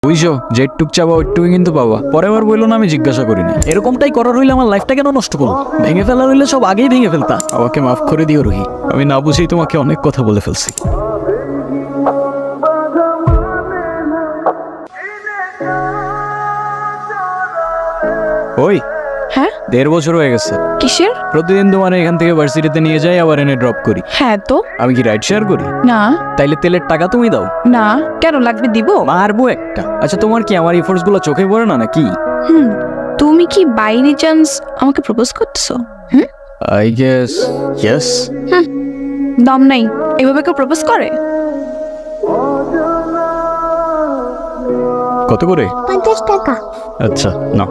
বুঝছো, যেটুক চাবা ওইটুকুই কিন্তু পাবা। পরে আবার বললো না আমি জিজ্ঞাসা করি না। এরকমটাই করার হইলে আমার লাইফটা কেন নষ্ট করবো? ভেঙে ফেলার হইলে সব আগেই ভেঙে ফেলতা। আমাকে মাফ করে দিও রুহি, আমি না বুঝেই তোমাকে অনেক কথা বলে ফেলছি। ওই হ্যাঁ 1.5 বছর হয়ে গেছে। কিসের? প্রতিদিন তোমার এখান থেকে ভার্সিটিতে নিয়ে যাই, আবার এনে ড্রপ করি। হ্যাঁ তো আমি কি রাইড শেয়ার করি? না তাইলে তেলের টাকা তুমি দাও না, কেন লাগবে? দিব। মারবো একটা। আচ্ছা তোমার কি আমার এফোর্টস গুলো চোখে পড়ে না নাকি? তুমি কি বাইরে চান্স আমাকে প্রপোজ করতেছো? I guess yes. দম নাই, এভাবে কেউ প্রপোজ করে? কত করে? 50 টাকা। আচ্ছা না,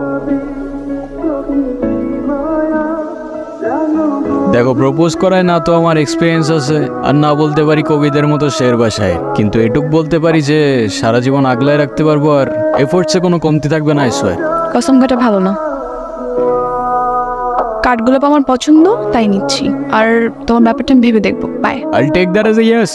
দেখো প্রপোজ করায় না তো আমার এক্সপিরিয়েন্স আছে, আর না বলতে পারি কবিদের মতো শের ভাষায়, কিন্তু এটুক বলতে পারি যে সারা জীবন আগলায় রাখতে পারবো, আর এফোর্টসে কোনো কমতি থাকবে না। আইসোয়ার কসম কাটা ভালো না। কার্ডগুলো আমার পছন্দ তাই নিচ্ছি, আর তোমার ব্যাপারটা আমি ভেবে দেখবো। Bye. I'll take that as a yes.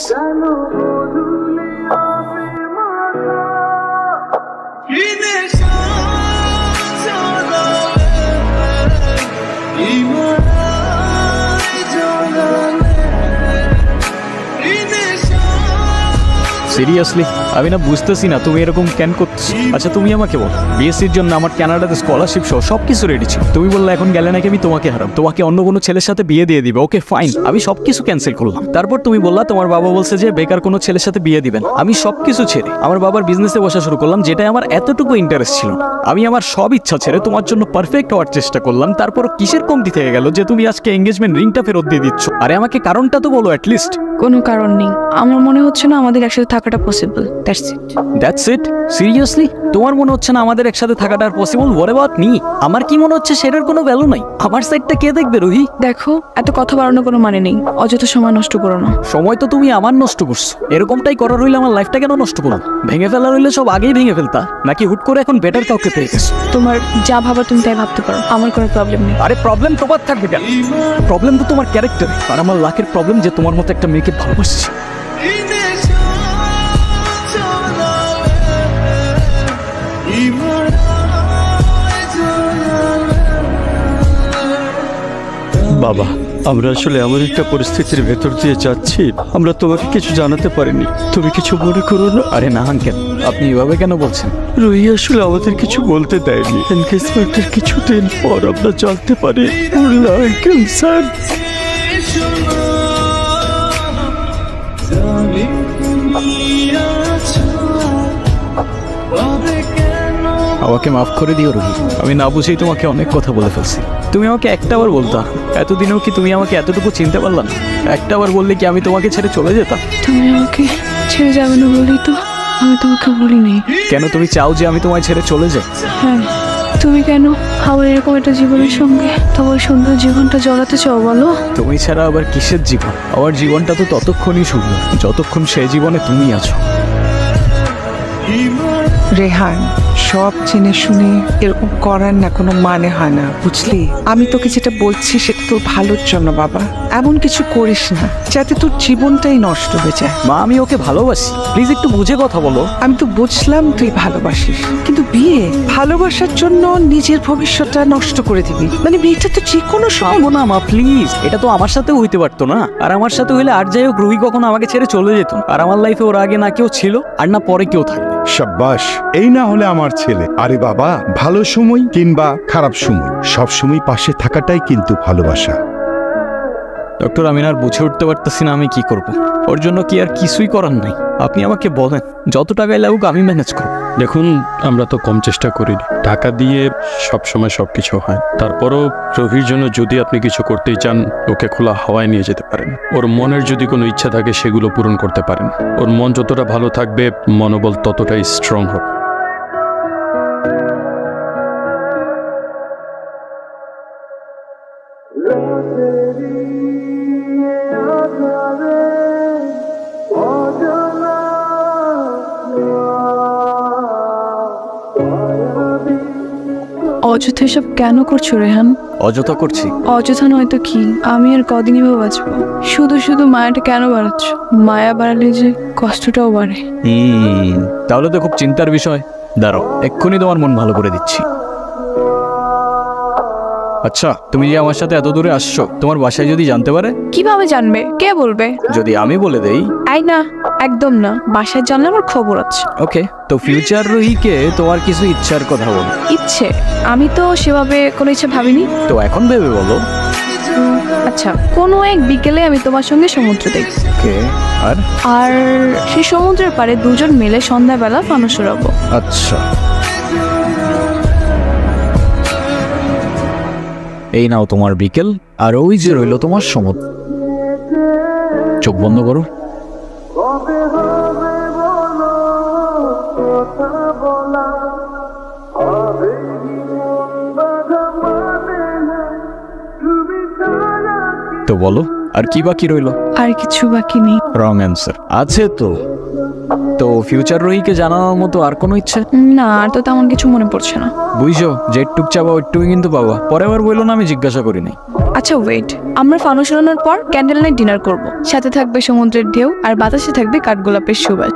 Seriously আমি না বুঝতেছি না তুমি এরকম কেন করছো। আচ্ছা তুমি আমাকে বল, বিএসসির জন্য আমার কানাডাতে স্কলারশিপ সহ সবকিছু রেডি ছিল। তুমি বললে এখন গেলে নাকি আমি তোমাকে হারাম, তোমাকে অন্য কোনো ছেলের সাথে বিয়ে দিয়ে দিবে। ওকে ফাইন, আমি সবকিছু ক্যান্সেল করলাম। তারপর তুমি বললা তোমার বাবা বলছে যে বেকার কোনো ছেলের সাথে বিয়ে দিবেন। আমি সবকিছু ছেড়ে আমার বাবার বিজনেসে বসা শুরু করলাম, যেটাই আমার এতটুকু ইন্টারেস্ট ছিল না। আমি আমার সব ইচ্ছা ছেড়ে তোমার জন্য পারফেক্ট হওয়ার চেষ্টা করলাম। তারপর কিসের কমতি থেকে গেল যে তুমি আজকে এঙ্গেজমেন্ট রিংটা ফেরত দিয়ে দিচ্ছ? আরে আমাকে কারণটা তো বলো অ্যাটলিস্ট। কোনো কারণ নেই, আমার মনে হচ্ছে না আমাদের একসাথে থাকাটা পসিবল। That's it. সিরিয়াসলি তোমার মনে হচ্ছে না আমাদের একসাথে থাকাটা আর পসিবল? What about me? আমার কি মনে হচ্ছে সেটার কোনো ভ্যালু নাই? আমার সাইডটা কে দেখবে রুহি? দেখো, এত কথা বাড়ানোর কোনো মানে নেই, অযথা সময় নষ্ট করো না। সময় তো তুমি আমার নষ্ট করছো। এরকমটাই করার হইলে আমার লাইফটা কেন নষ্ট করো? ভেঙে ফেলার হইলে সব আগেই ভেঙে ফেলতা, নাকি হুট করে এখন বেটার কাউকে পেয়ে গেছো? তোমার যা ভাবার তুমি তাই ভাবতে পারো, আমার কোনো প্রবলেম নেই। আরে প্রবলেম তোমার থাকবে কেন? প্রবলেম তো তোমার ক্যারেক্টার, আর আমার লাখের প্রবলেম যে তোমার মতো একটা মেয়েকে ভালোবাসছি। বাবা, আমরা আসলে এমন একটা পরিস্থিতির ভেতর দিয়ে যাচ্ছি, আমরা তোমাকে কিছু জানাতে পারিনি। তুমি কিছু মনে করো না। আরে না আঙ্কেল, আপনি এভাবে কেন বলছেন? রুহি আসলে আমাদের কিছু বলতে দেয়নি। এনগেজমেন্টের কিছুদিন পর আমরা জানতে পারি ওর লাং ক্যান্সার। আমাকে মাফ করে দিও রুহি, আমি না বুঝেই তোমাকে অনেক কথা বলে ফেলছি। তুমি আমাকে একটাবার বলতা, এতদিনেও কি তুমি আমাকে এতটুকু চিনতে পারলা না? একটাবার বললে কি আমি তোমাকে ছেড়ে চলে যেতাম? তুমি আমাকে ছেড়ে যাবে না বলি তো আমি তোমাকে বলিনি। কেন তুমি চাও যে আমি তোমায় ছেড়ে চলে যাই? হ্যাঁ, তুমি কেন আমার এরকম একটা জীবনের সঙ্গে তোমার সুন্দর জীবনটা জড়াতে চাও বলো? তুমি ছাড়া আবার কিসের জীবন? আমার জীবনটা তো ততক্ষণই সুন্দর যতক্ষণ সেই জীবনে তুমি আছো। রেহান, সব জেনে শুনে এরকম করার না কোনো মানে হয় না, বুঝলি? আমি তোকে যেটা বলছি সেটা তোর ভালোর জন্য বাবা। এমন কিছু করিস না যাতে তোর জীবনটাই নষ্ট হয়ে যায়। মা আমি ওকে ভালোবাসি, প্লিজ একটু বুঝে কথা বলো। আমি তো বুঝলাম তুই ভালোবাসিস, কিন্তু বিয়ে ভালোবাসার জন্য নিজের ভবিষ্যৎটা নষ্ট করে দিবি? মানে বিয়েটা তো যে কোনো সময়। না মা প্লিজ, এটা তো আমার সাথেও হইতে পারতো না। আর আমার সাথে হইলে আর যাই হোক রুহি কখনো আমাকে ছেড়ে চলে যেত। আর আমার লাইফে ওর আগে না কেউ ছিল আর না পরে কেউ থাকবে। শাব্বাস, এই না হলে আমার ছেলে। আরে বাবা, ভালো সময় কিংবা খারাপ সময় সব সময় পাশে থাকাটাই কিন্তু ভালোবাসা। ডক্টর, আমি আর বুঝে উঠতে পারতেছি না আমি কি করব। ওর জন্য কি আর কিছুই করার নাই? আপনি আমাকে বলেন, যত টাকায় লাগুক আমি ম্যানেজ করব। দেখুন, আমরা তো কম চেষ্টা করিনি। টাকা দিয়ে সবসময় সবকিছু হয়। তারপরও রুহির জন্য যদি আপনি কিছু করতেই চান, ওকে খোলা হাওয়ায় নিয়ে যেতে পারেন। ওর মনের যদি কোনো ইচ্ছা থাকে সেগুলো পূরণ করতে পারেন। ওর মন যতটা ভালো থাকবে, মনোবল ততটাই স্ট্রং হবে। অযথা এসব কেন করছো রেহান? অযথা করছি? অযথা নয়তো কি? আমি আর কদিনই বা বাঁচবো? শুধু শুধু মায়াটা কেন বাড়াচ্ছ? মায়া বাড়ালে যে কষ্টটাও বাড়ে। তাহলে তো খুব চিন্তার বিষয়। দাঁড়াও, এক্ষুনি তোমার মন ভালো করে দিচ্ছি। আচ্ছা, তুমি যে আমার সাথে এত দূরে আসছো, তোমার বাসায় যদি জানতে পারে? কিভাবে জানবে? কে বলবে? যদি আমি বলে দেই? আই না, একদম না। বাসায় জানলে আমার খবর আছে। ওকে, তো ফিউচার রুহিকে তোমার কিছু ইচ্ছার কথা বলো। ইচ্ছে? আমি তো সেভাবে কোনো ইচ্ছে ভাবিনি। তো এখন ভেবে বলো। আচ্ছা, কোনো এক বিকেলে আমি তোমার সঙ্গে সমুদ্র দেখি। ওকে, আর? আর সেই সমুদ্রের পাড়ে দুজন মিলে সন্ধ্যাবেলা ফানুস উড়াবো। আচ্ছা, এই নাও তোমার বিকেল, আর ওই যে রইল তোমার সমুদ্র। চোখ বন্ধ করো। তো বলো, আর কি বাকি রইল? আর কিছু বাকি নেই। Wrong answer. আছে তো। তো ফিউচার রোহিকে জানানোর মতো আর কোনো ইচ্ছে? না, আর তো তেমন কিছু মনে পড়ছে না। বুঝছো, যেটুক চাবা ওইটুকুই কিন্তু পাবা। পরে আবার বললো না আমি জিজ্ঞাসা করিনি। আচ্ছা ওয়েট, আমরা ফানুস উড়ানোর পর ক্যান্ডেল নাইট ডিনার করব। সাথে থাকবে সমুদ্রের ঢেউ, আর বাতাসে থাকবে কাঠগোলাপের সুবাস।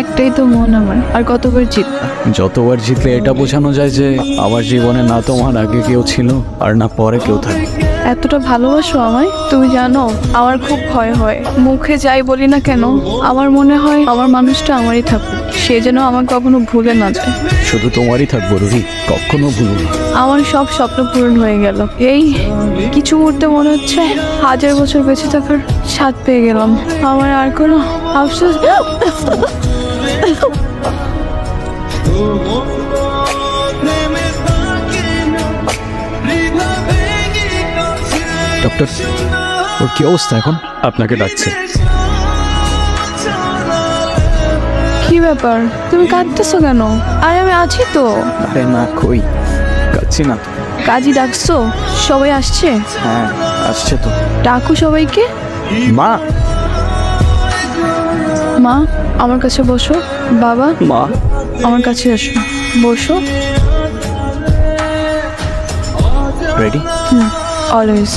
একটাই তো মন আমার, আর কতবার জিতবা? যতবার জিতলে এটা বোঝানো যায় যে আমার জীবনে না তোমার আগে কেউ ছিল আর না পরে কেউ থাকবে। এতটা ভালোবাসো আমায়? তুমি জানো আমার খুব ভয় হয়। মুখে যাই বলি না কেন, আমার মনে হয় আমার মানুষটা আমারই থাকুক, সে যেন আমাকে কখনো ভুলে না যায়। শুধু তোমারই থাকবো রুহি, কখনো ভুলবো না। আমার সব স্বপ্ন পূরণ হয়ে গেল। এই কিছু মুহূর্তে মনে হচ্ছে 1000 বছর বেঁচে থাকার স্বাদ পেয়ে গেলাম। আমার আর কোনো আফসোস। ডক্টর, ওর কি অবস্থা এখন? আপনাকে ডাকছে। কি ব্যাপার, তুমি কাঁদতেছো কেন? আরে আমি আছি তো। আরে না, কই কাচ্ছি না তো। কাজী ডাকছো? সবাই আসছে? হ্যাঁ, আসছে তো। ডাকো সবাইকে। মা, মা আমার কাছে বসো। বাবা, মা আমার কাছে আসো, বসো। রেডি? অলওয়েজ।